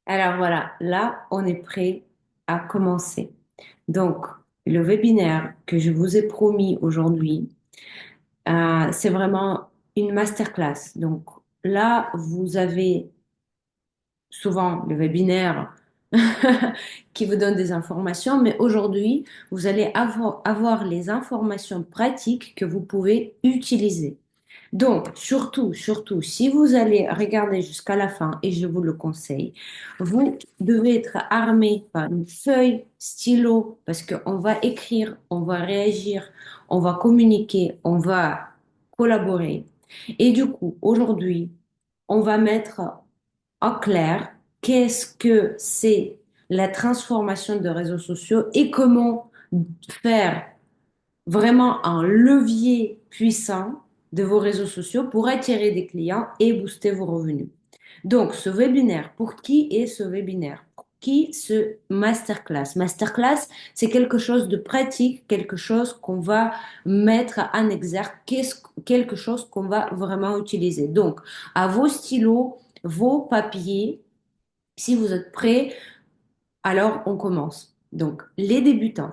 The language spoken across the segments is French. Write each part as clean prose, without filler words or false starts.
Alors voilà, là, on est prêt à commencer. Donc, le webinaire que je vous ai promis aujourd'hui, c'est vraiment une masterclass. Donc là, vous avez souvent le webinaire qui vous donne des informations, mais aujourd'hui, vous allez avoir les informations pratiques que vous pouvez utiliser. Donc, surtout, si vous allez regarder jusqu'à la fin, et je vous le conseille, vous devez être armé par une feuille, stylo, parce qu'on va écrire, on va réagir, on va communiquer, on va collaborer. Et du coup, aujourd'hui, on va mettre en clair qu'est-ce que c'est la transformation de réseaux sociaux et comment faire vraiment un levier puissant de vos réseaux sociaux pour attirer des clients et booster vos revenus. Donc, ce webinaire, pour qui est ce webinaire? Pour qui ce masterclass? Masterclass, c'est quelque chose de pratique, quelque chose qu'on va mettre en exergue, quelque chose qu'on va vraiment utiliser. Donc, à vos stylos, vos papiers, si vous êtes prêts, alors, on commence. Donc, les débutants.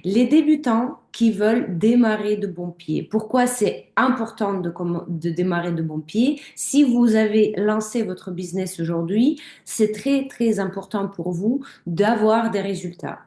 Les débutants qui veulent démarrer de bon pied. Pourquoi c'est important de démarrer de bon pied? Si vous avez lancé votre business aujourd'hui, c'est très, très important pour vous d'avoir des résultats.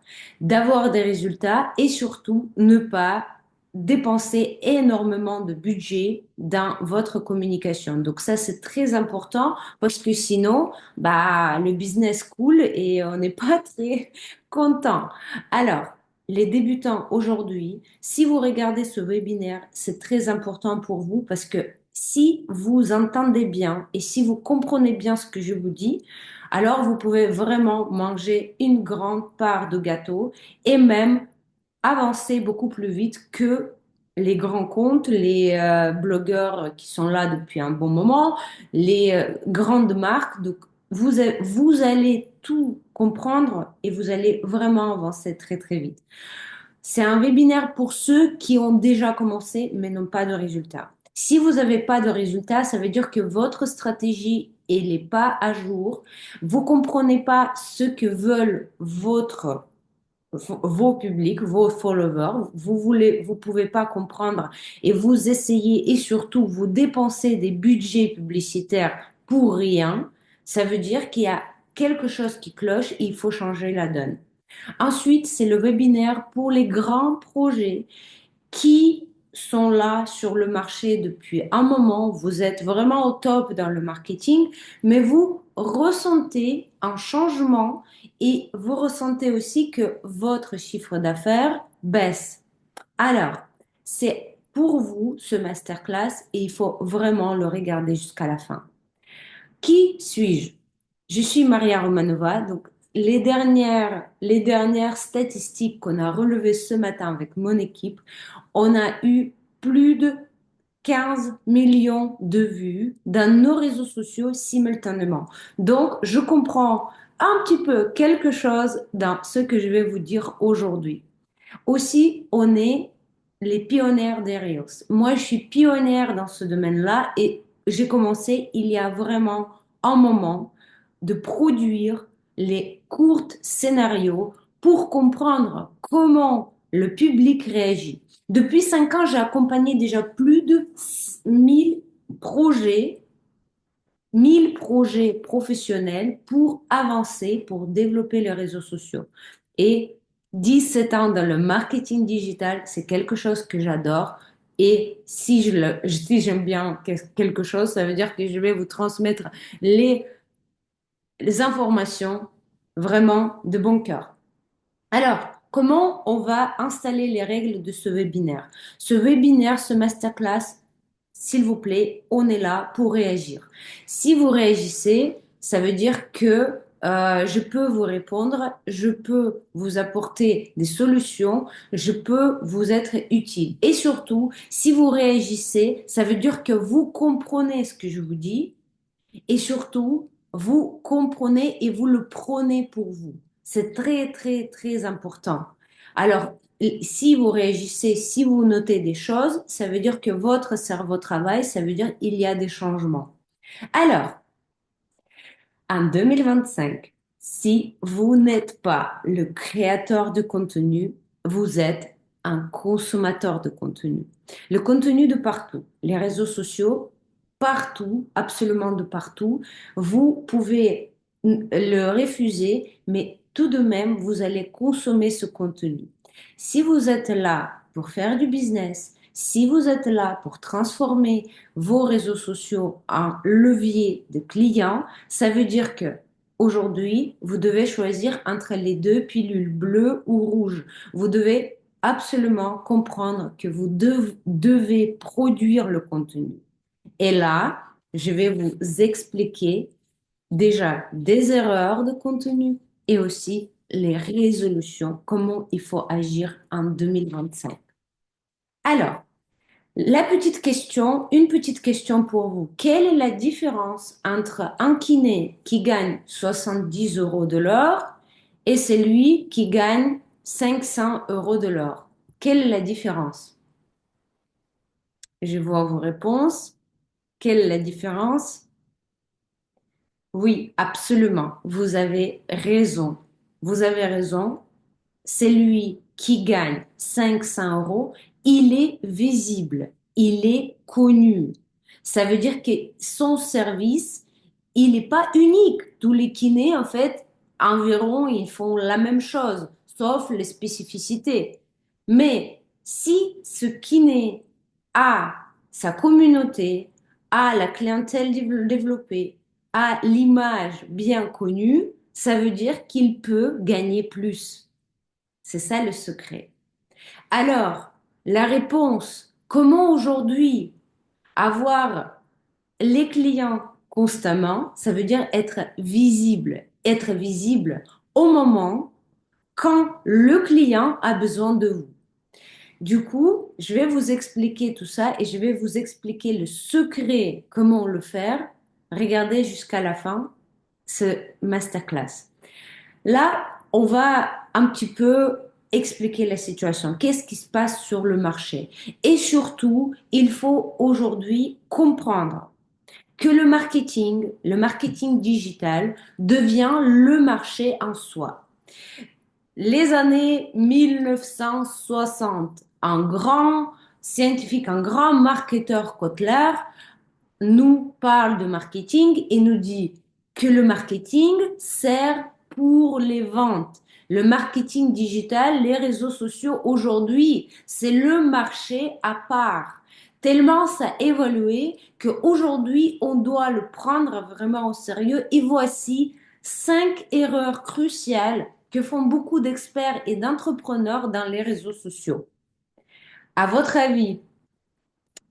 D'avoir des résultats et surtout ne pas dépenser énormément de budget dans votre communication. Donc ça, c'est très important parce que sinon, bah, le business coule et on n'est pas très content. Alors, les débutants aujourd'hui, si vous regardez ce webinaire, c'est très important pour vous parce que si vous entendez bien et si vous comprenez bien ce que je vous dis, alors vous pouvez vraiment manger une grande part de gâteau et même avancer beaucoup plus vite que les grands comptes, les blogueurs qui sont là depuis un bon moment, les grandes marques. Donc, vous allez tout comprendre et vous allez vraiment avancer très, très vite. C'est un webinaire pour ceux qui ont déjà commencé mais n'ont pas de résultats. Si vous n'avez pas de résultats, ça veut dire que votre stratégie, elle n'est pas à jour. Vous comprenez pas ce que veulent vos publics, vos followers, vous pouvez pas comprendre et vous essayez et surtout vous dépensez des budgets publicitaires pour rien, ça veut dire qu'il y a quelque chose qui cloche et il faut changer la donne. Ensuite, c'est le webinaire pour les grands projets qui sont là sur le marché depuis un moment. Vous êtes vraiment au top dans le marketing, mais vous ressentez un changement et vous ressentez aussi que votre chiffre d'affaires baisse. Alors, c'est pour vous ce masterclass et il faut vraiment le regarder jusqu'à la fin. Qui suis-je? Je suis Maria Romanova. Donc, les dernières statistiques qu'on a relevées ce matin avec mon équipe, on a eu plus de 15 millions de vues dans nos réseaux sociaux simultanément. Donc, je comprends un petit peu quelque chose dans ce que je vais vous dire aujourd'hui. Aussi, on est les pionnières des Reels. Moi, je suis pionnière dans ce domaine-là et j'ai commencé il y a vraiment un moment de produire les courts scénarios pour comprendre comment le public réagit. Depuis 5 ans, j'ai accompagné déjà plus de 1000 projets 1000 projets professionnels pour avancer, pour développer les réseaux sociaux. Et 17 ans dans le marketing digital, c'est quelque chose que j'adore. Et si j'aime bien quelque chose, ça veut dire que je vais vous transmettre les, les informations vraiment de bon cœur. Alors, comment on va installer les règles de ce webinaire? Ce webinaire, ce masterclass, s'il vous plaît, on est là pour réagir. Si vous réagissez, ça veut dire que je peux vous répondre, je peux vous apporter des solutions, je peux vous être utile. Et surtout, si vous réagissez, ça veut dire que vous comprenez ce que je vous dis et surtout, vous comprenez et vous le prenez pour vous. C'est très, très, très important. Alors, si vous réagissez, si vous notez des choses, ça veut dire que votre cerveau travaille, ça veut dire qu'il y a des changements. Alors, en 2025, Si vous n'êtes pas le créateur de contenu, vous êtes un consommateur de contenu. Le contenu de partout, les réseaux sociaux, partout, absolument de partout, vous pouvez le refuser, mais tout de même, vous allez consommer ce contenu. Si vous êtes là pour faire du business, si vous êtes là pour transformer vos réseaux sociaux en levier de clients, ça veut dire que aujourd'hui, vous devez choisir entre les deux pilules bleues ou rouges. Vous devez absolument comprendre que vous devez produire le contenu. Et là, je vais vous expliquer déjà des erreurs de contenu et aussi les résolutions, comment il faut agir en 2025. Alors, une petite question pour vous. Quelle est la différence entre un kiné qui gagne 70 euros de l'heure et celui qui gagne 500 euros de l'heure? Quelle est la différence? Je vois vos réponses. Quelle est la différence? Oui, absolument. Vous avez raison. Vous avez raison. Celui qui gagne 500 euros, il est visible, il est connu. Ça veut dire que son service, il n'est pas unique. Tous les kinés, en fait, environ, ils font la même chose, sauf les spécificités. Mais si ce kiné a sa communauté, a la clientèle développée, a l'image bien connue, ça veut dire qu'il peut gagner plus. C'est ça le secret. Alors, la réponse, comment aujourd'hui avoir les clients constamment, ça veut dire être visible au moment quand le client a besoin de vous. Du coup, je vais vous expliquer tout ça et je vais vous expliquer le secret, comment le faire. Regardez jusqu'à la fin ce masterclass. Là, on va un petit peu expliquer la situation. Qu'est-ce qui se passe sur le marché? Et surtout, il faut aujourd'hui comprendre que le marketing digital devient le marché en soi. Les années 1960, un grand scientifique, un grand marketeur Kotler nous parle de marketing et nous dit que le marketing sert pour les ventes. Le marketing digital, les réseaux sociaux aujourd'hui, c'est le marché à part. Tellement ça a évolué qu'aujourd'hui, on doit le prendre vraiment au sérieux. Et voici 5 erreurs cruciales que font beaucoup d'experts et d'entrepreneurs dans les réseaux sociaux. À votre avis,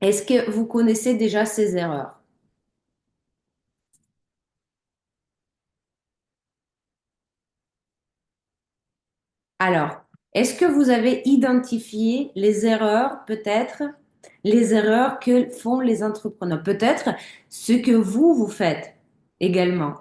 est-ce que vous connaissez déjà ces erreurs? Alors, est-ce que vous avez identifié les erreurs, peut-être, les erreurs que font les entrepreneurs? Peut-être ce que vous faites également.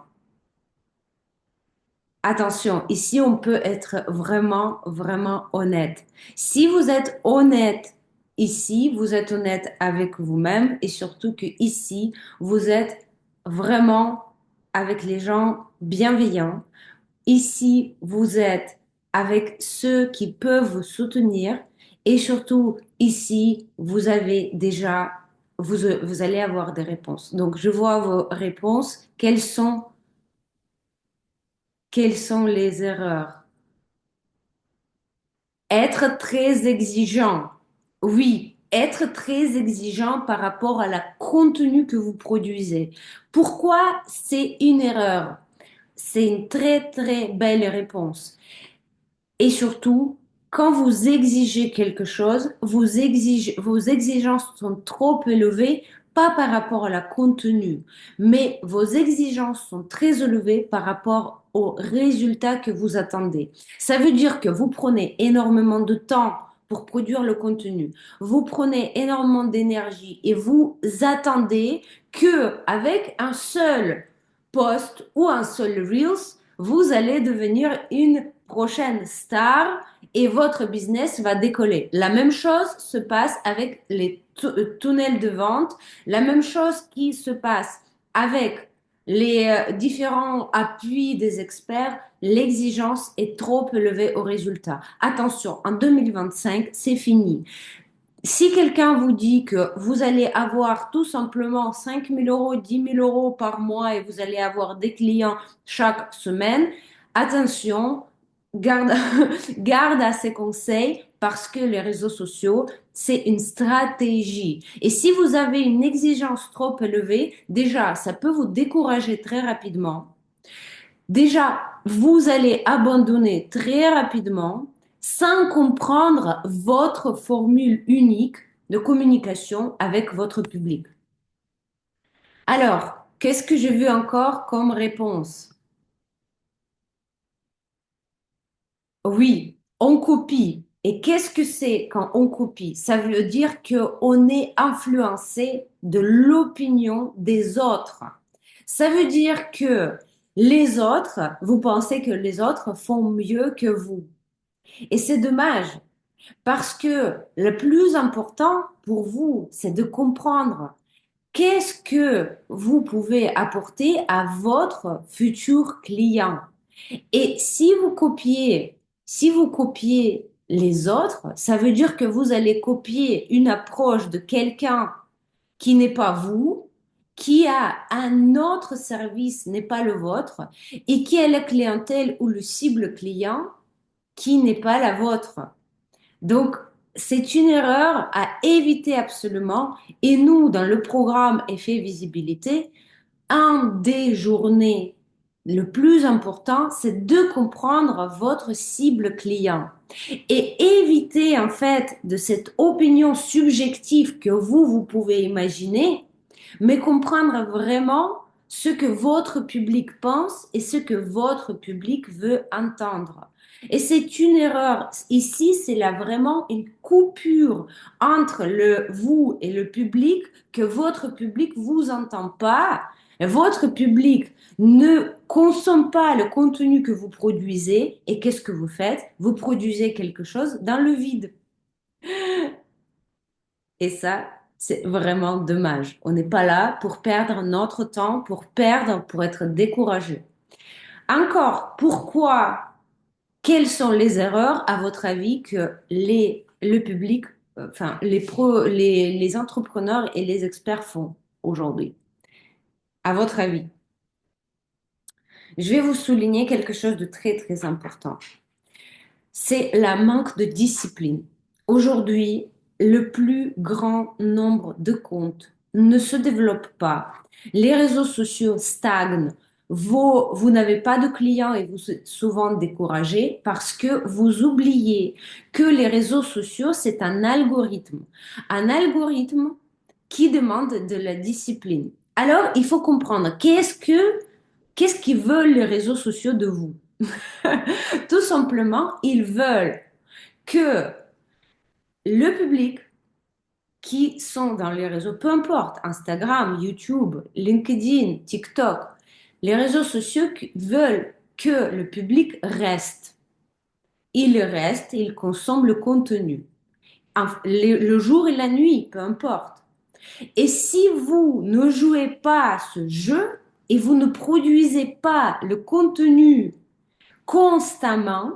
Attention, ici, on peut être vraiment, vraiment honnête. Si vous êtes honnête ici, vous êtes honnête avec vous-même et surtout que ici, vous êtes vraiment avec les gens bienveillants. Ici, vous êtes avec ceux qui peuvent vous soutenir et surtout ici, vous avez déjà, vous allez avoir des réponses. Donc, je vois vos réponses. Quelles sont les erreurs? Être très exigeant. Oui, être très exigeant par rapport à la contenu que vous produisez. Pourquoi c'est une erreur? C'est une très, très belle réponse. Et surtout, quand vous exigez quelque chose, vos exigences sont trop élevées, pas par rapport à la contenu, mais vos exigences sont très élevées par rapport aux résultats que vous attendez. Ça veut dire que vous prenez énormément de temps pour produire le contenu. Vous prenez énormément d'énergie et vous attendez que avec un seul post ou un seul Reels, vous allez devenir une prochaine star et votre business va décoller. La même chose se passe avec les tunnels de vente, la même chose qui se passe avec les différents appuis des experts, l'exigence est trop élevée au résultat. Attention, en 2025, c'est fini. Si quelqu'un vous dit que vous allez avoir tout simplement 5 000 euros, 10 000 euros par mois et vous allez avoir des clients chaque semaine, attention, garde, garde à ces conseils parce que les réseaux sociaux, c'est une stratégie. Et si vous avez une exigence trop élevée, déjà, ça peut vous décourager très rapidement. Déjà, vous allez abandonner très rapidement sans comprendre votre formule unique de communication avec votre public. Alors, qu'est-ce que j'ai vu encore comme réponse? Oui, on copie. Et qu'est-ce que c'est quand on copie? Ça veut dire qu'on est influencé de l'opinion des autres. Ça veut dire que les autres, vous pensez que les autres font mieux que vous. Et c'est dommage parce que le plus important pour vous, c'est de comprendre qu'est-ce que vous pouvez apporter à votre futur client. Et si vous copiez les autres, ça veut dire que vous allez copier une approche de quelqu'un qui n'est pas vous, qui a un autre service, n'est pas le vôtre, et qui a la clientèle ou le cible client qui n'est pas la vôtre. Donc, c'est une erreur à éviter absolument. Et nous, dans le programme Effet Visibilité, un des journées le plus important, c'est de comprendre votre cible client et éviter en fait de cette opinion subjective que vous pouvez imaginer, mais comprendre vraiment ce que votre public pense et ce que votre public veut entendre. Et c'est une erreur. Ici, c'est là vraiment une coupure entre le vous et le public que votre public vous entend pas. Votre public ne consomme pas le contenu que vous produisez et qu'est-ce que vous faites? Vous produisez quelque chose dans le vide. Et ça, c'est vraiment dommage. On n'est pas là pour perdre notre temps, pour être découragé. Encore, pourquoi, quelles sont les erreurs, à votre avis, que le public, enfin, les entrepreneurs et les experts font aujourd'hui? À votre avis? Je vais vous souligner quelque chose de très, très important. C'est la manque de discipline. Aujourd'hui, le plus grand nombre de comptes ne se développent pas. Les réseaux sociaux stagnent. Vous n'avez pas de clients et vous êtes souvent découragé parce que vous oubliez que les réseaux sociaux, c'est un algorithme. Un algorithme qui demande de la discipline. Alors, il faut comprendre qu'est-ce qu'ils veulent les réseaux sociaux de vous. Tout simplement, ils veulent que le public qui sont dans les réseaux, peu importe, Instagram, YouTube, LinkedIn, TikTok, les réseaux sociaux veulent que le public reste. Il reste, il consomme le contenu. Le jour et la nuit, peu importe. Et si vous ne jouez pas à ce jeu et vous ne produisez pas le contenu constamment,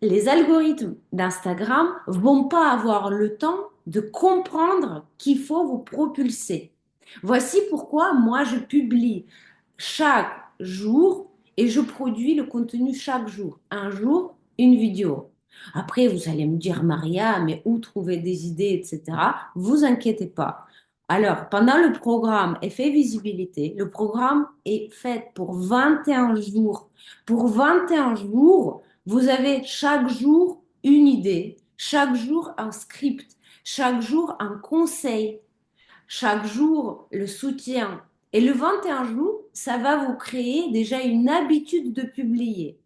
les algorithmes d'Instagram vont pas avoir le temps de comprendre qu'il faut vous propulser. Voici pourquoi moi je publie chaque jour et je produis le contenu chaque jour. Un jour, une vidéo. Après, vous allez me dire, Maria, mais où trouver des idées, etc. Vous inquiétez pas. Alors, pendant le programme Effet Visibilité, le programme est fait pour 21 jours. Pour 21 jours, vous avez chaque jour une idée, chaque jour un script, chaque jour un conseil, chaque jour le soutien. Et le 21 jours, ça va vous créer déjà une habitude de publier.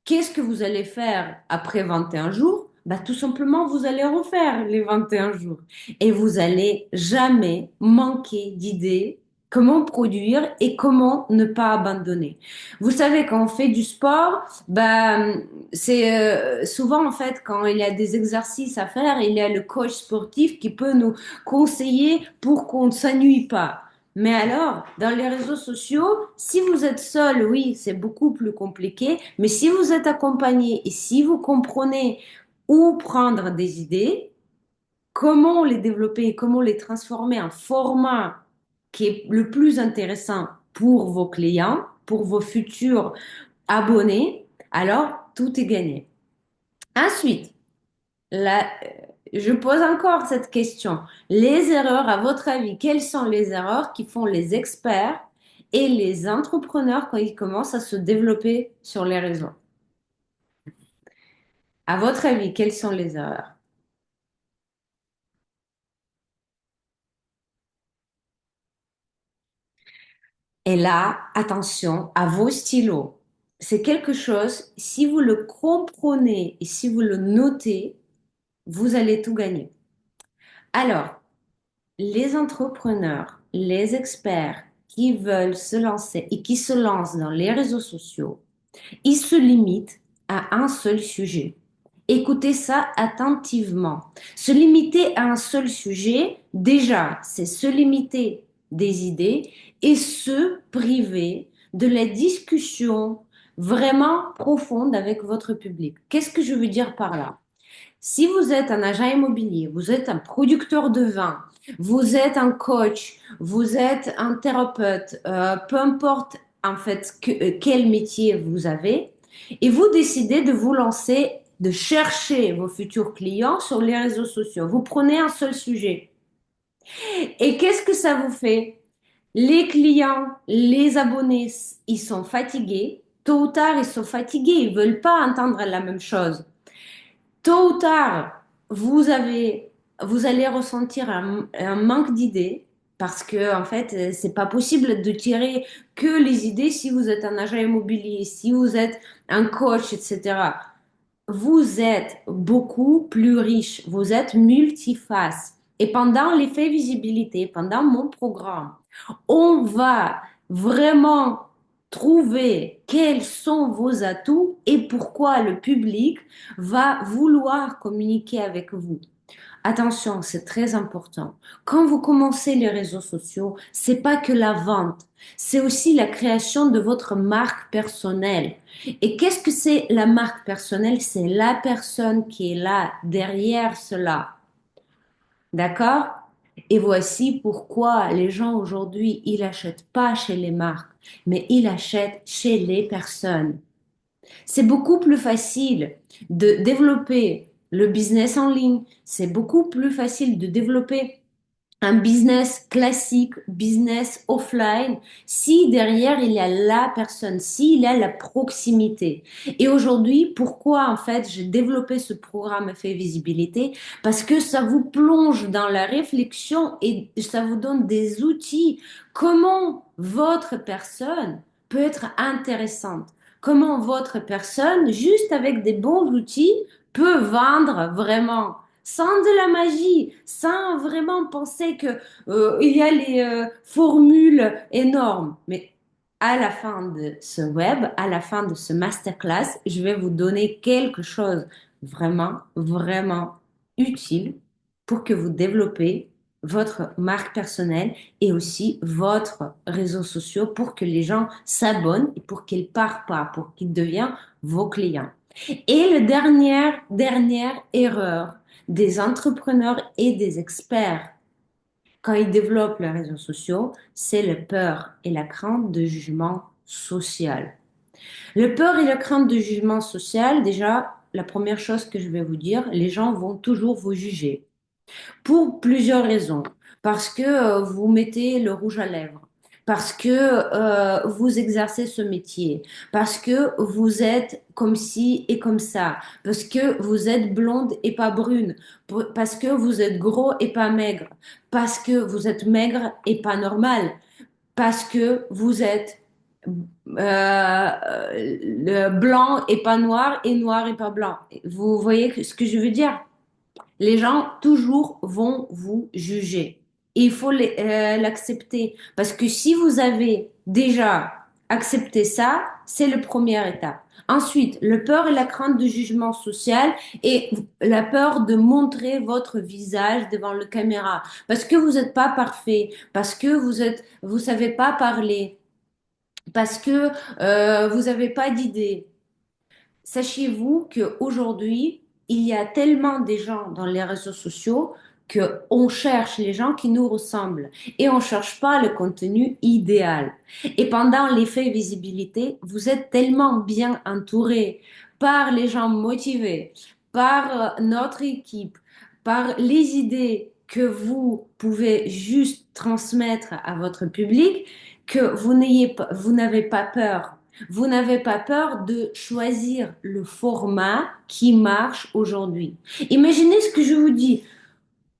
Qu'est-ce que vous allez faire après 21 jours? Bah, tout simplement, vous allez refaire les 21 jours. Et vous allez jamais manquer d'idées, comment produire et comment ne pas abandonner. Vous savez, quand on fait du sport, bah, c'est souvent en fait quand il y a des exercices à faire, il y a le coach sportif qui peut nous conseiller pour qu'on ne s'ennuie pas. Mais alors, dans les réseaux sociaux, si vous êtes seul, oui, c'est beaucoup plus compliqué. Mais si vous êtes accompagné et si vous comprenez où prendre des idées, comment les développer et comment les transformer en format qui est le plus intéressant pour vos clients, pour vos futurs abonnés, alors tout est gagné. Ensuite, je pose encore cette question. Les erreurs, à votre avis, quelles sont les erreurs qui font les experts et les entrepreneurs quand ils commencent à se développer sur les réseaux? À votre avis, quelles sont les erreurs? Et là, attention à vos stylos. C'est quelque chose, si vous le comprenez et si vous le notez, vous allez tout gagner. Alors, les entrepreneurs, les experts qui veulent se lancer et qui se lancent dans les réseaux sociaux, ils se limitent à un seul sujet. Écoutez ça attentivement. Se limiter à un seul sujet, déjà, c'est se limiter des idées et se priver de la discussion vraiment profonde avec votre public. Qu'est-ce que je veux dire par là? Si vous êtes un agent immobilier, vous êtes un producteur de vin, vous êtes un coach, vous êtes un thérapeute, peu importe en fait quel métier vous avez, et vous décidez de vous lancer, de chercher vos futurs clients sur les réseaux sociaux. Vous prenez un seul sujet. Et qu'est-ce que ça vous fait? Les clients, les abonnés, ils sont fatigués. Tôt ou tard, ils sont fatigués. Ils veulent pas entendre la même chose. Tôt ou tard, vous allez ressentir un manque d'idées parce que, en fait, c'est pas possible de tirer que les idées si vous êtes un agent immobilier, si vous êtes un coach, etc. Vous êtes beaucoup plus riche, vous êtes multiface. Et pendant l'effet visibilité, pendant mon programme, on va vraiment trouver quels sont vos atouts et pourquoi le public va vouloir communiquer avec vous. Attention, c'est très important. Quand vous commencez les réseaux sociaux, c'est pas que la vente, c'est aussi la création de votre marque personnelle. Et qu'est-ce que c'est la marque personnelle? C'est la personne qui est là derrière cela. D'accord? Et voici pourquoi les gens aujourd'hui, ils achètent pas chez les marques, mais ils achètent chez les personnes. C'est beaucoup plus facile de développer le business en ligne. C'est beaucoup plus facile de développer un business classique, business offline, si derrière il y a la personne, s'il y a la proximité. Et aujourd'hui, pourquoi en fait j'ai développé ce programme Effet Visibilité? Parce que ça vous plonge dans la réflexion et ça vous donne des outils. Comment votre personne peut être intéressante? Comment votre personne, juste avec des bons outils, peut vendre vraiment? Sans de la magie, sans vraiment penser que il y a les formules énormes. Mais à la fin de ce web, à la fin de ce masterclass, je vais vous donner quelque chose vraiment, vraiment utile pour que vous développez votre marque personnelle et aussi votre réseau social pour que les gens s'abonnent et pour qu'ils partent pas, pour qu'ils deviennent vos clients. Et la dernière erreur des entrepreneurs et des experts quand ils développent les réseaux sociaux, c'est la peur et la crainte de jugement social. Le peur et la crainte de jugement social, déjà, la première chose que je vais vous dire, les gens vont toujours vous juger. Pour plusieurs raisons. Parce que vous mettez le rouge à lèvres, parce que vous exercez ce métier, parce que vous êtes comme ci et comme ça, parce que vous êtes blonde et pas brune, parce que vous êtes gros et pas maigre, parce que vous êtes maigre et pas normal, parce que vous êtes le blanc et pas noir et noir et pas blanc. Vous voyez ce que je veux dire? Les gens toujours vont vous juger. Et il faut l'accepter. Parce que si vous avez déjà Accepter ça, c'est la première étape. Ensuite, le peur et la crainte du jugement social et la peur de montrer votre visage devant la caméra parce que vous n'êtes pas parfait, parce que vous savez pas parler, parce que vous n'avez pas d'idée. Sachez-vous qu'aujourd'hui, il y a tellement de gens dans les réseaux sociaux qu'on cherche les gens qui nous ressemblent et on ne cherche pas le contenu idéal. Et pendant l'effet visibilité, vous êtes tellement bien entouré par les gens motivés, par notre équipe, par les idées que vous pouvez juste transmettre à votre public que vous n'avez pas peur, vous n'avez pas peur de choisir le format qui marche aujourd'hui. Imaginez ce que je vous dis.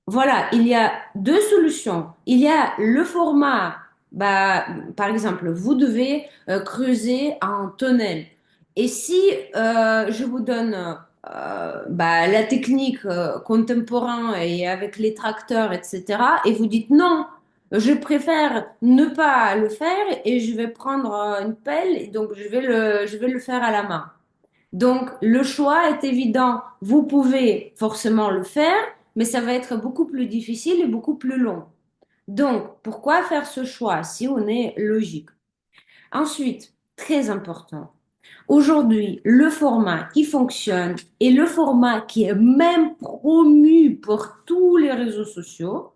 Voilà, il y a deux solutions. Il y a le format, bah, par exemple, vous devez creuser un tunnel. Et si je vous donne bah, la technique contemporaine et avec les tracteurs, etc., et vous dites non, je préfère ne pas le faire et je vais prendre une pelle et donc je vais le faire à la main. Donc, le choix est évident. Vous pouvez forcément le faire, mais ça va être beaucoup plus difficile et beaucoup plus long. Donc, pourquoi faire ce choix si on est logique? Ensuite, très important, aujourd'hui, le format qui fonctionne et le format qui est même promu pour tous les réseaux sociaux,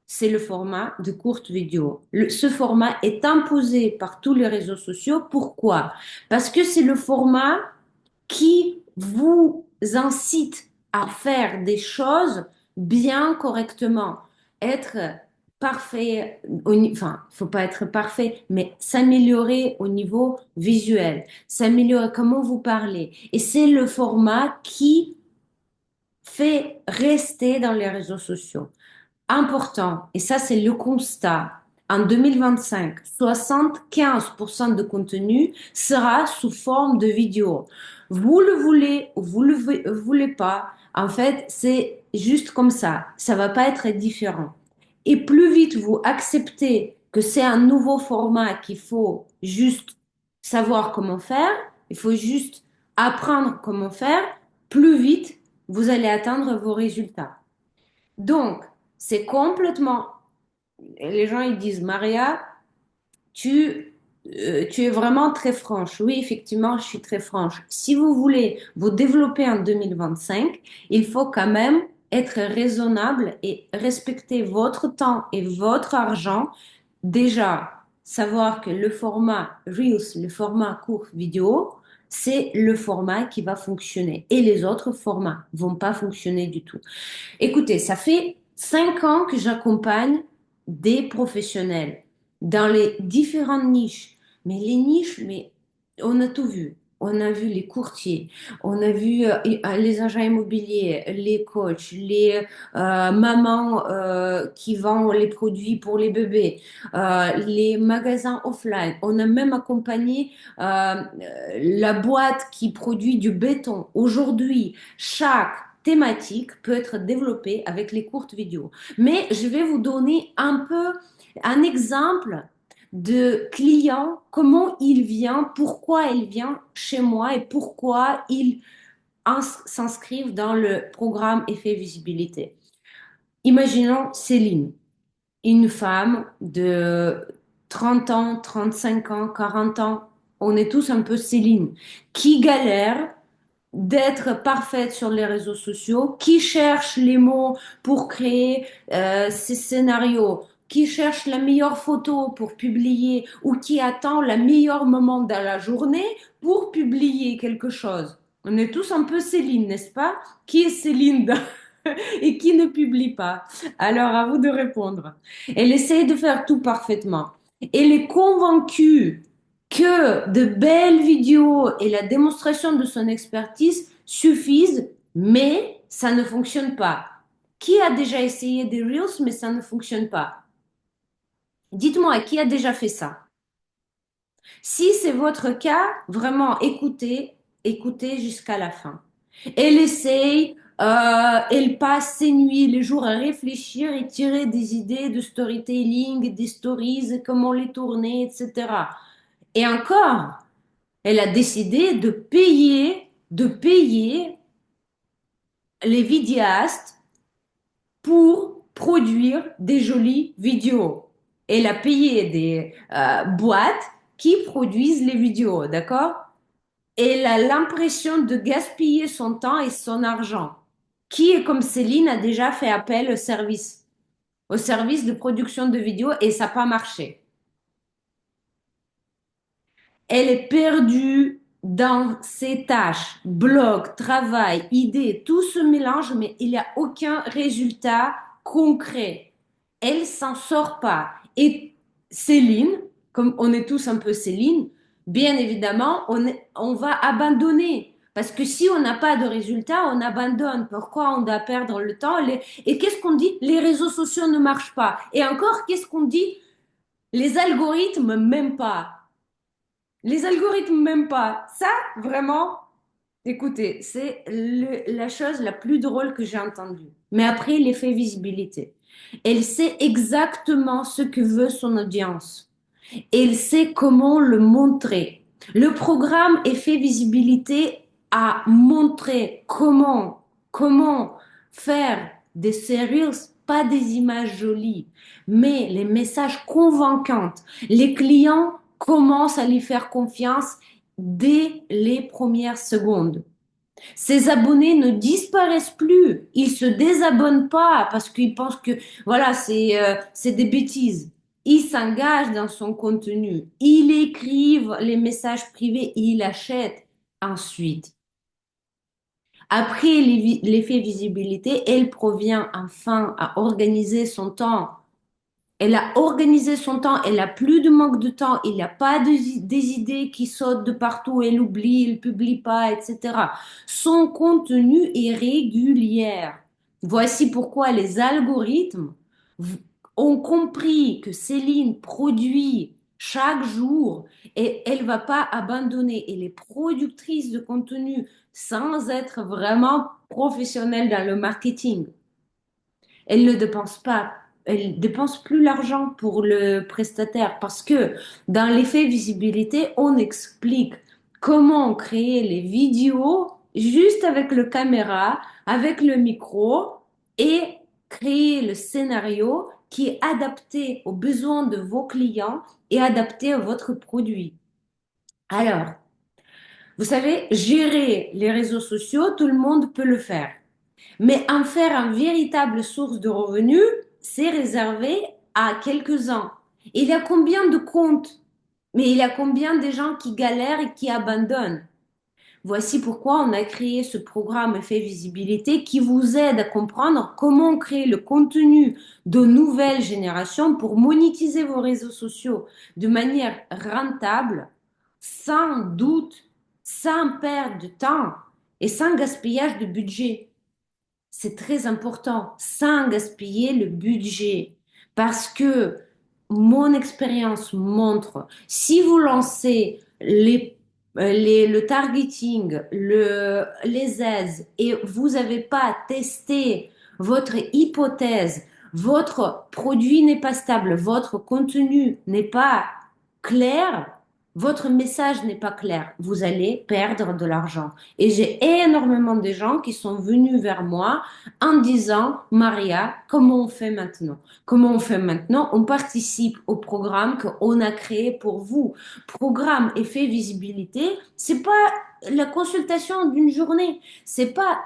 c'est le format de courte vidéo. Ce format est imposé par tous les réseaux sociaux. Pourquoi? Parce que c'est le format qui vous incite à faire des choses bien correctement, être parfait, enfin, il faut pas être parfait, mais s'améliorer au niveau visuel, s'améliorer comment vous parlez. Et c'est le format qui fait rester dans les réseaux sociaux important, et ça c'est le constat, en 2025, 75% de contenu sera sous forme de vidéo. Vous le voulez ou vous le voulez pas, en fait, c'est juste comme ça va pas être différent. Et plus vite vous acceptez que c'est un nouveau format qu'il faut juste savoir comment faire, il faut juste apprendre comment faire, plus vite vous allez atteindre vos résultats. Donc, c'est complètement... Les gens, ils disent, Maria, tu es vraiment très franche. Oui, effectivement, je suis très franche. Si vous voulez vous développer en 2025, il faut quand même être raisonnable et respecter votre temps et votre argent. Déjà, savoir que le format Reels, le format court vidéo, c'est le format qui va fonctionner. Et les autres formats vont pas fonctionner du tout. Écoutez, ça fait 5 ans que j'accompagne des professionnels dans les différentes niches. Mais les niches, mais on a tout vu. On a vu les courtiers, on a vu les agents immobiliers, les coachs, les mamans qui vendent les produits pour les bébés, les magasins offline. On a même accompagné la boîte qui produit du béton. Aujourd'hui, chaque thématique peut être développée avec les courtes vidéos. Mais je vais vous donner un peu un exemple de client, comment il vient, pourquoi il vient chez moi et pourquoi il s'inscrivent dans le programme Effet Visibilité. Imaginons Céline, une femme de 30 ans, 35 ans, 40 ans, on est tous un peu Céline, qui galère d'être parfaite sur les réseaux sociaux, qui cherche les mots pour créer ses scénarios, qui cherche la meilleure photo pour publier ou qui attend le meilleur moment dans la journée pour publier quelque chose. On est tous un peu Céline, n'est-ce pas? Qui est Céline et qui ne publie pas? Alors, à vous de répondre. Elle essaie de faire tout parfaitement. Elle est convaincue que de belles vidéos et la démonstration de son expertise suffisent, mais ça ne fonctionne pas. Qui a déjà essayé des Reels, mais ça ne fonctionne pas? Dites-moi, qui a déjà fait ça? Si c'est votre cas, vraiment écoutez, écoutez jusqu'à la fin. Elle essaye, elle passe ses nuits, les jours à réfléchir et tirer des idées de storytelling, des stories, comment les tourner, etc. Et encore, elle a décidé de payer les vidéastes pour produire des jolies vidéos. Elle a payé des boîtes qui produisent les vidéos, d'accord? Elle a l'impression de gaspiller son temps et son argent. Qui est comme Céline a déjà fait appel au service de production de vidéos et ça n'a pas marché. Elle est perdue dans ses tâches, blog, travail, idées, tout se mélange, mais il n'y a aucun résultat concret. Elle s'en sort pas. Et Céline, comme on est tous un peu Céline, bien évidemment, on va abandonner. Parce que si on n'a pas de résultat, on abandonne. Pourquoi on doit perdre le temps? Et qu'est-ce qu'on dit? Les réseaux sociaux ne marchent pas. Et encore, qu'est-ce qu'on dit? Les algorithmes, même pas. Les algorithmes, même pas. Ça, vraiment, écoutez, c'est la chose la plus drôle que j'ai entendue. Mais après, l'effet visibilité. Elle sait exactement ce que veut son audience. Elle sait comment le montrer. Le programme Effet Visibilité a montré comment faire des serials, pas des images jolies, mais les messages convaincants. Les clients commencent à lui faire confiance dès les premières secondes. Ces abonnés ne disparaissent plus. Ils se désabonnent pas parce qu'ils pensent que voilà, c'est des bêtises. Ils s'engagent dans son contenu. Ils écrivent les messages privés et ils achètent ensuite. Après l'effet visibilité, elle provient enfin à organiser son temps. Elle a organisé son temps, elle a plus de manque de temps, il n'y a pas des idées qui sautent de partout, elle oublie, elle publie pas, etc. Son contenu est régulier. Voici pourquoi les algorithmes ont compris que Céline produit chaque jour et elle va pas abandonner. Elle est productrice de contenu sans être vraiment professionnelle dans le marketing. Elle ne dépense pas, elle dépense plus l'argent pour le prestataire parce que dans l'effet visibilité, on explique comment créer les vidéos juste avec le caméra, avec le micro et créer le scénario qui est adapté aux besoins de vos clients et adapté à votre produit. Alors, vous savez, gérer les réseaux sociaux, tout le monde peut le faire. Mais en faire une véritable source de revenus, c'est réservé à quelques-uns. Il y a combien de comptes? Mais il y a combien de gens qui galèrent et qui abandonnent? Voici pourquoi on a créé ce programme Effet Visibilité qui vous aide à comprendre comment créer le contenu de nouvelle génération pour monétiser vos réseaux sociaux de manière rentable, sans doute, sans perdre de temps et sans gaspillage de budget. C'est très important, sans gaspiller le budget. Parce que mon expérience montre, si vous lancez le targeting, les ads, et vous n'avez pas testé votre hypothèse, votre produit n'est pas stable, votre contenu n'est pas clair, votre message n'est pas clair, vous allez perdre de l'argent. Et j'ai énormément de gens qui sont venus vers moi en disant, Maria, comment on fait maintenant? Comment on fait maintenant? On participe au programme qu'on a créé pour vous. Programme Effet Visibilité, c'est pas la consultation d'une journée, c'est pas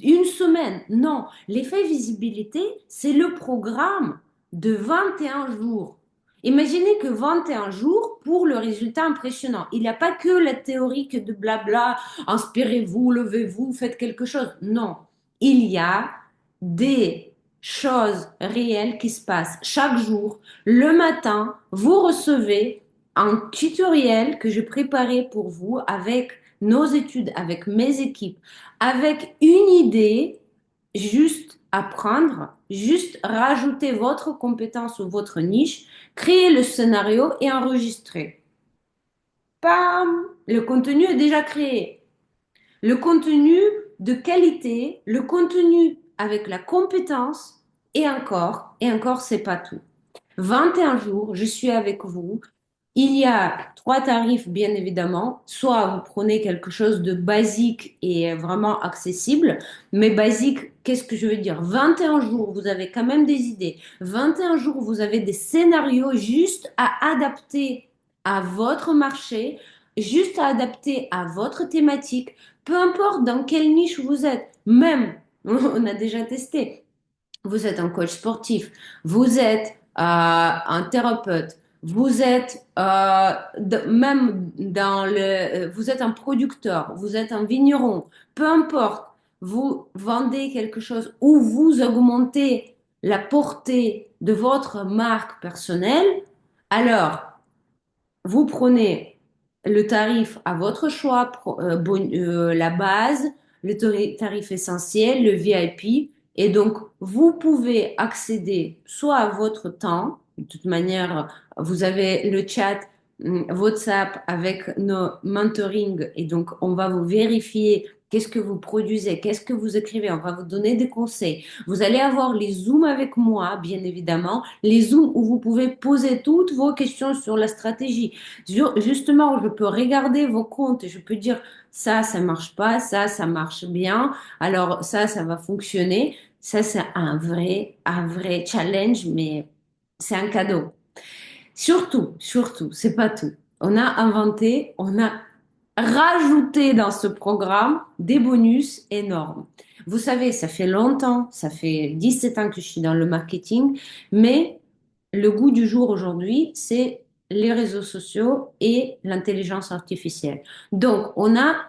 une semaine. Non, l'effet visibilité, c'est le programme de 21 jours. Imaginez que 21 jours pour le résultat impressionnant. Il n'y a pas que la théorie que de blabla, inspirez-vous, levez-vous, faites quelque chose. Non, il y a des choses réelles qui se passent chaque jour. Le matin, vous recevez un tutoriel que j'ai préparé pour vous avec nos études, avec mes équipes, avec une idée juste apprendre, juste rajouter votre compétence ou votre niche, créer le scénario et enregistrer. Bam! Le contenu est déjà créé. Le contenu de qualité, le contenu avec la compétence et encore, c'est pas tout. 21 jours, je suis avec vous. Il y a trois tarifs, bien évidemment. Soit vous prenez quelque chose de basique et vraiment accessible, mais basique, qu'est-ce que je veux dire? 21 jours, vous avez quand même des idées. 21 jours, vous avez des scénarios juste à adapter à votre marché, juste à adapter à votre thématique, peu importe dans quelle niche vous êtes. Même, on a déjà testé. Vous êtes un coach sportif, vous êtes un thérapeute, vous êtes même dans vous êtes un producteur, vous êtes un vigneron, peu importe, vous vendez quelque chose ou vous augmentez la portée de votre marque personnelle, alors vous prenez le tarif à votre choix, la base, le tarif essentiel, le VIP, et donc vous pouvez accéder soit à votre temps, de toute manière, vous avez le chat WhatsApp avec nos mentoring, et donc on va vous vérifier qu'est-ce que vous produisez, qu'est-ce que vous écrivez, on va vous donner des conseils. Vous allez avoir les Zooms avec moi, bien évidemment, les Zooms où vous pouvez poser toutes vos questions sur la stratégie. Justement, je peux regarder vos comptes et je peux dire ça marche pas, ça marche bien. Alors ça va fonctionner. Ça, c'est un vrai challenge, mais c'est un cadeau. Surtout, c'est pas tout. On a rajouté dans ce programme des bonus énormes. Vous savez, ça fait longtemps, ça fait 17 ans que je suis dans le marketing, mais le goût du jour aujourd'hui, c'est les réseaux sociaux et l'intelligence artificielle. Donc,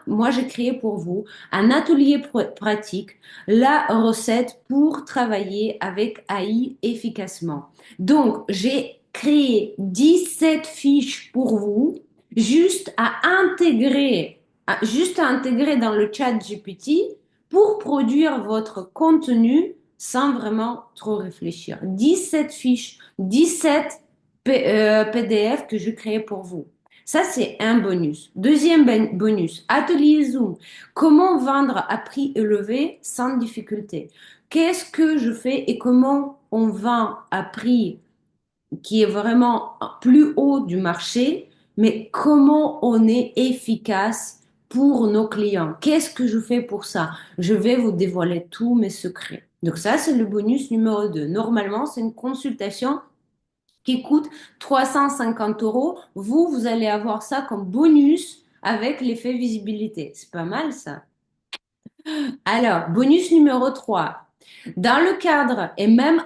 moi, j'ai créé pour vous un atelier pratique, la recette pour travailler avec AI efficacement. Donc, j'ai créé 17 fiches pour vous, juste à intégrer dans le chat GPT pour produire votre contenu sans vraiment trop réfléchir. 17 fiches, 17 PDF que je crée pour vous. Ça, c'est un bonus. Deuxième bonus, atelier Zoom. Comment vendre à prix élevé sans difficulté? Qu'est-ce que je fais et comment on vend à prix qui est vraiment plus haut du marché, mais comment on est efficace pour nos clients? Qu'est-ce que je fais pour ça? Je vais vous dévoiler tous mes secrets. Donc ça, c'est le bonus numéro 2. Normalement, c'est une consultation qui coûte 350 euros. Vous allez avoir ça comme bonus avec l'effet visibilité. C'est pas mal ça. Alors, bonus numéro 3. Dans le cadre et même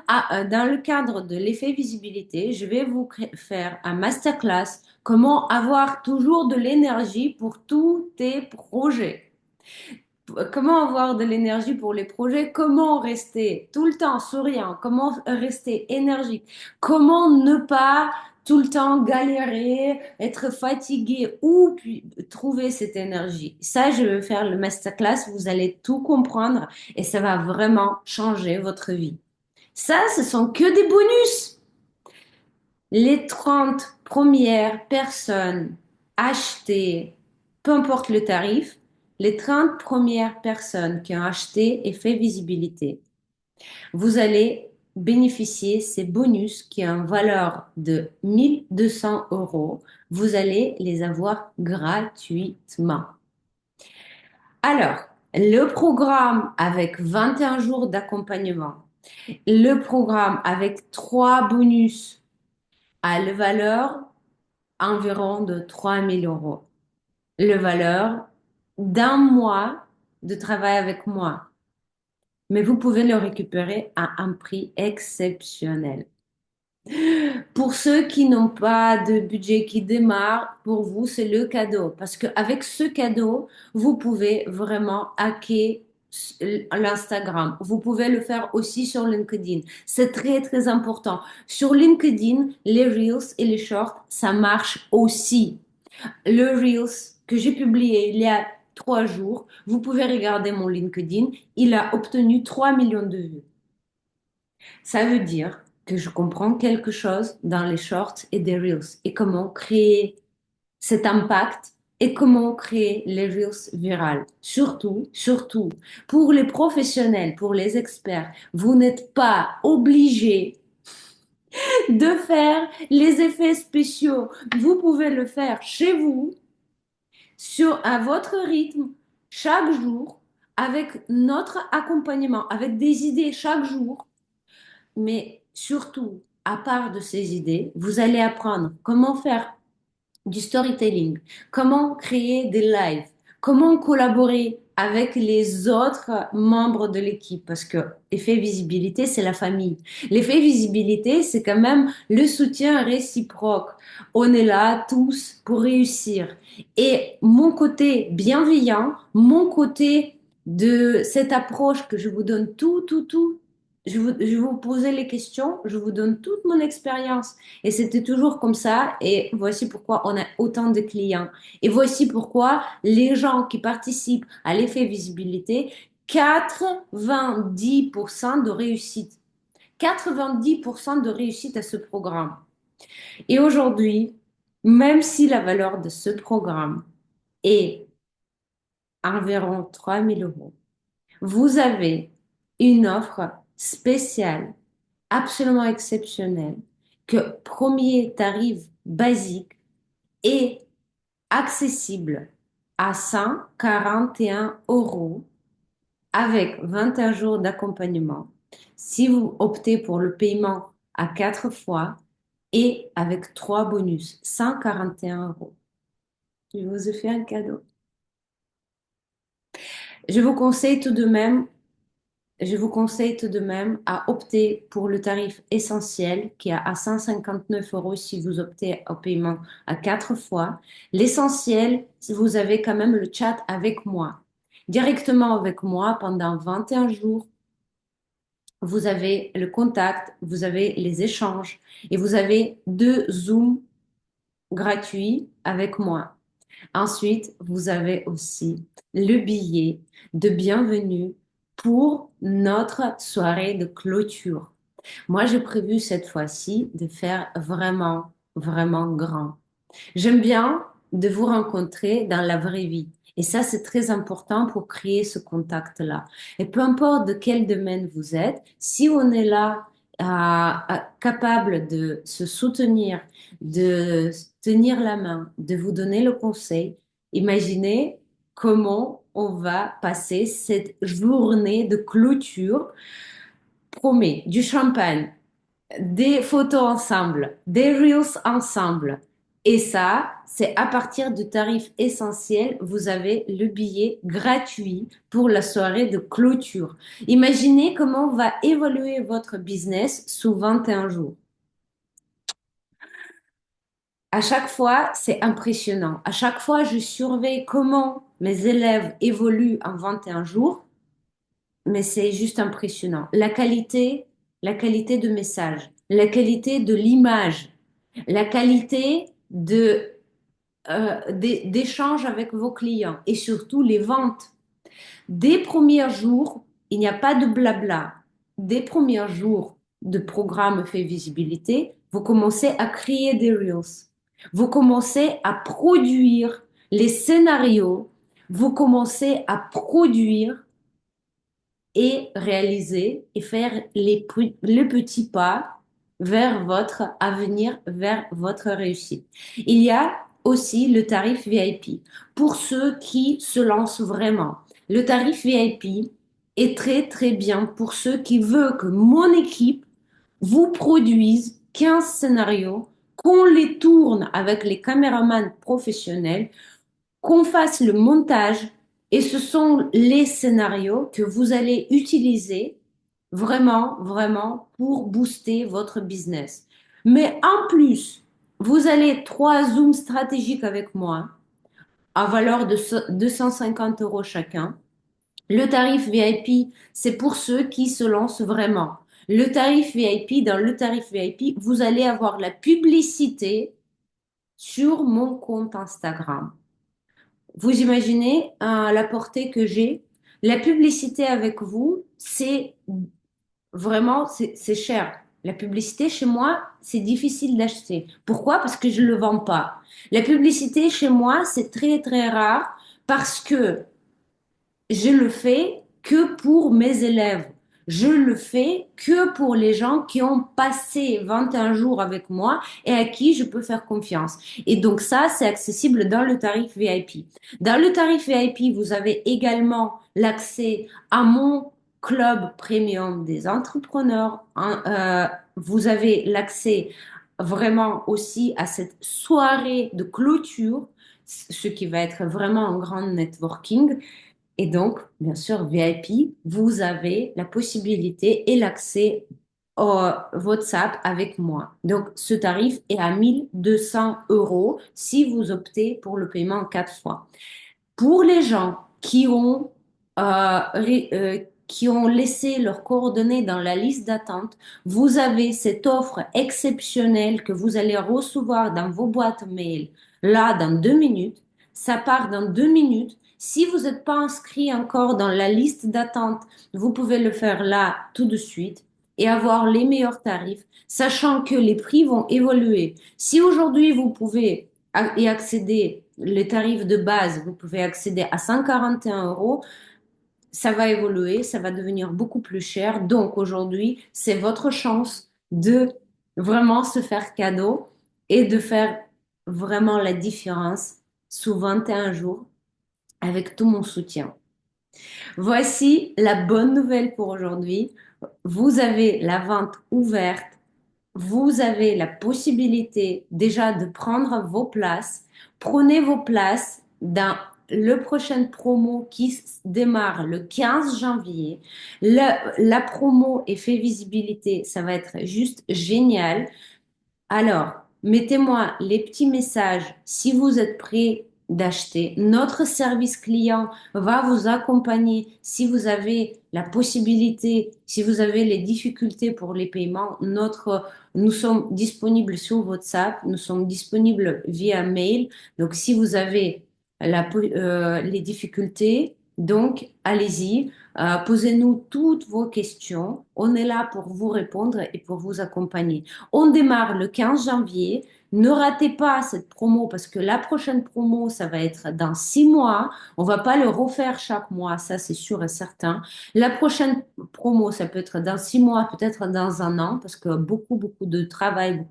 dans le cadre de l'effet visibilité, je vais vous faire un masterclass comment avoir toujours de l'énergie pour tous tes projets. Comment avoir de l'énergie pour les projets, comment rester tout le temps souriant, comment rester énergique, comment ne pas tout le temps galérer, être fatigué ou puis trouver cette énergie. Ça, je vais faire le masterclass, vous allez tout comprendre et ça va vraiment changer votre vie. Ça, ce sont que des bonus. Les 30 premières personnes achetées, peu importe le tarif, les 30 premières personnes qui ont acheté et fait visibilité, vous allez bénéficier ces bonus qui ont une valeur de 1200 euros. Vous allez les avoir gratuitement. Alors, le programme avec 21 jours d'accompagnement, le programme avec trois bonus à la valeur environ de 3000 euros. Le valeur d'un mois de travail avec moi. Mais vous pouvez le récupérer à un prix exceptionnel. Pour ceux qui n'ont pas de budget qui démarre, pour vous, c'est le cadeau. Parce qu'avec ce cadeau, vous pouvez vraiment hacker l'Instagram. Vous pouvez le faire aussi sur LinkedIn. C'est très, très important. Sur LinkedIn, les Reels et les Shorts, ça marche aussi. Le Reels que j'ai publié il y a 3 jours, vous pouvez regarder mon LinkedIn, il a obtenu 3 millions de vues. Ça veut dire que je comprends quelque chose dans les shorts et des Reels et comment créer cet impact et comment créer les Reels virales. Surtout, pour les professionnels, pour les experts, vous n'êtes pas obligé de faire les effets spéciaux. Vous pouvez le faire chez vous, à votre rythme, chaque jour, avec notre accompagnement, avec des idées chaque jour. Mais surtout, à part de ces idées, vous allez apprendre comment faire du storytelling, comment créer des lives, comment collaborer avec les autres membres de l'équipe, parce que l'effet visibilité, c'est la famille. L'effet visibilité, c'est quand même le soutien réciproque. On est là tous pour réussir. Et mon côté bienveillant, mon côté de cette approche que je vous donne tout, je vous posais les questions, je vous donne toute mon expérience. Et c'était toujours comme ça. Et voici pourquoi on a autant de clients. Et voici pourquoi les gens qui participent à l'effet visibilité, 90% de réussite. 90% de réussite à ce programme. Et aujourd'hui, même si la valeur de ce programme est environ 3 000 euros, vous avez une offre spéciale absolument exceptionnelle que premier tarif basique est accessible à 141 euros avec 21 jours d'accompagnement. Si vous optez pour le paiement à 4 fois et avec 3 bonus, 141 euros. Je vous ai fait un cadeau. Je vous conseille tout de même Je vous conseille tout de même à opter pour le tarif essentiel qui est à 159 euros si vous optez au paiement à 4 fois. L'essentiel, vous avez quand même le chat avec moi. Directement avec moi pendant 21 jours, vous avez le contact, vous avez les échanges et vous avez 2 Zooms gratuits avec moi. Ensuite, vous avez aussi le billet de bienvenue pour notre soirée de clôture. Moi, j'ai prévu cette fois-ci de faire vraiment, vraiment grand. J'aime bien de vous rencontrer dans la vraie vie. Et ça, c'est très important pour créer ce contact-là. Et peu importe de quel domaine vous êtes, si on est là, capable de se soutenir, de tenir la main, de vous donner le conseil, imaginez comment on va passer cette journée de clôture. Promet du champagne, des photos ensemble, des reels ensemble. Et ça, c'est à partir du tarif essentiel, vous avez le billet gratuit pour la soirée de clôture. Imaginez comment va évoluer votre business sous 21 jours. À chaque fois, c'est impressionnant. À chaque fois, je surveille comment mes élèves évoluent en 21 jours, mais c'est juste impressionnant. La qualité de message, la qualité de l'image, la qualité d'échange avec vos clients et surtout les ventes. Des premiers jours, il n'y a pas de blabla. Des premiers jours de programme fait visibilité, vous commencez à créer des reels. Vous commencez à produire les scénarios. Vous commencez à produire et réaliser et faire les petits pas vers votre avenir, vers votre réussite. Il y a aussi le tarif VIP pour ceux qui se lancent vraiment. Le tarif VIP est très très bien pour ceux qui veulent que mon équipe vous produise 15 scénarios, qu'on les tourne avec les caméramans professionnels, qu'on fasse le montage et ce sont les scénarios que vous allez utiliser vraiment, vraiment pour booster votre business. Mais en plus, vous allez 3 Zooms stratégiques avec moi à valeur de 250 euros chacun. Le tarif VIP, c'est pour ceux qui se lancent vraiment. Le tarif VIP, dans le tarif VIP, vous allez avoir la publicité sur mon compte Instagram. Vous imaginez la portée que j'ai. La publicité avec vous, c'est vraiment, c'est cher. La publicité chez moi, c'est difficile d'acheter. Pourquoi? Parce que je ne le vends pas. La publicité chez moi, c'est très très rare parce que je le fais que pour mes élèves. Je le fais que pour les gens qui ont passé 21 jours avec moi et à qui je peux faire confiance. Et donc ça, c'est accessible dans le tarif VIP. Dans le tarif VIP, vous avez également l'accès à mon club premium des entrepreneurs. Vous avez l'accès vraiment aussi à cette soirée de clôture, ce qui va être vraiment un grand networking. Et donc, bien sûr, VIP, vous avez la possibilité et l'accès au WhatsApp avec moi. Donc, ce tarif est à 1 200 € si vous optez pour le paiement en 4 fois. Pour les gens qui ont laissé leurs coordonnées dans la liste d'attente, vous avez cette offre exceptionnelle que vous allez recevoir dans vos boîtes mail là dans 2 minutes. Ça part dans 2 minutes. Si vous n'êtes pas inscrit encore dans la liste d'attente, vous pouvez le faire là tout de suite et avoir les meilleurs tarifs, sachant que les prix vont évoluer. Si aujourd'hui vous pouvez et accéder, les tarifs de base, vous pouvez accéder à 141 euros, ça va évoluer, ça va devenir beaucoup plus cher. Donc aujourd'hui, c'est votre chance de vraiment se faire cadeau et de faire vraiment la différence sous 21 jours avec tout mon soutien. Voici la bonne nouvelle pour aujourd'hui. Vous avez la vente ouverte. Vous avez la possibilité déjà de prendre vos places. Prenez vos places dans le prochain promo qui démarre le 15 janvier. La promo effet visibilité, ça va être juste génial. Alors, mettez-moi les petits messages si vous êtes prêt d'acheter. Notre service client va vous accompagner si vous avez la possibilité, si vous avez les difficultés pour les paiements. Nous sommes disponibles sur WhatsApp, nous sommes disponibles via mail. Donc, si vous avez les difficultés, donc allez-y. Posez-nous toutes vos questions. On est là pour vous répondre et pour vous accompagner. On démarre le 15 janvier. Ne ratez pas cette promo parce que la prochaine promo, ça va être dans 6 mois. On va pas le refaire chaque mois, ça c'est sûr et certain. La prochaine promo, ça peut être dans 6 mois, peut-être dans un an, parce que beaucoup de travail,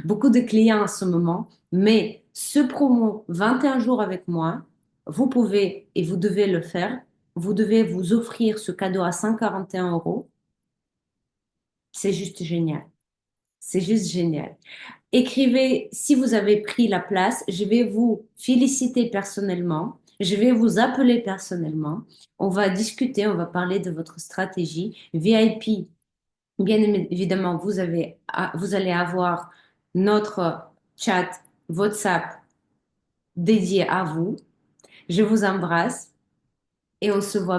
beaucoup de clients en ce moment. Mais ce promo, 21 jours avec moi, vous pouvez et vous devez le faire. Vous devez vous offrir ce cadeau à 141 euros. C'est juste génial. C'est juste génial. Écrivez si vous avez pris la place. Je vais vous féliciter personnellement. Je vais vous appeler personnellement. On va discuter, on va parler de votre stratégie. VIP, bien évidemment, vous allez avoir notre chat WhatsApp dédié à vous. Je vous embrasse et on se voit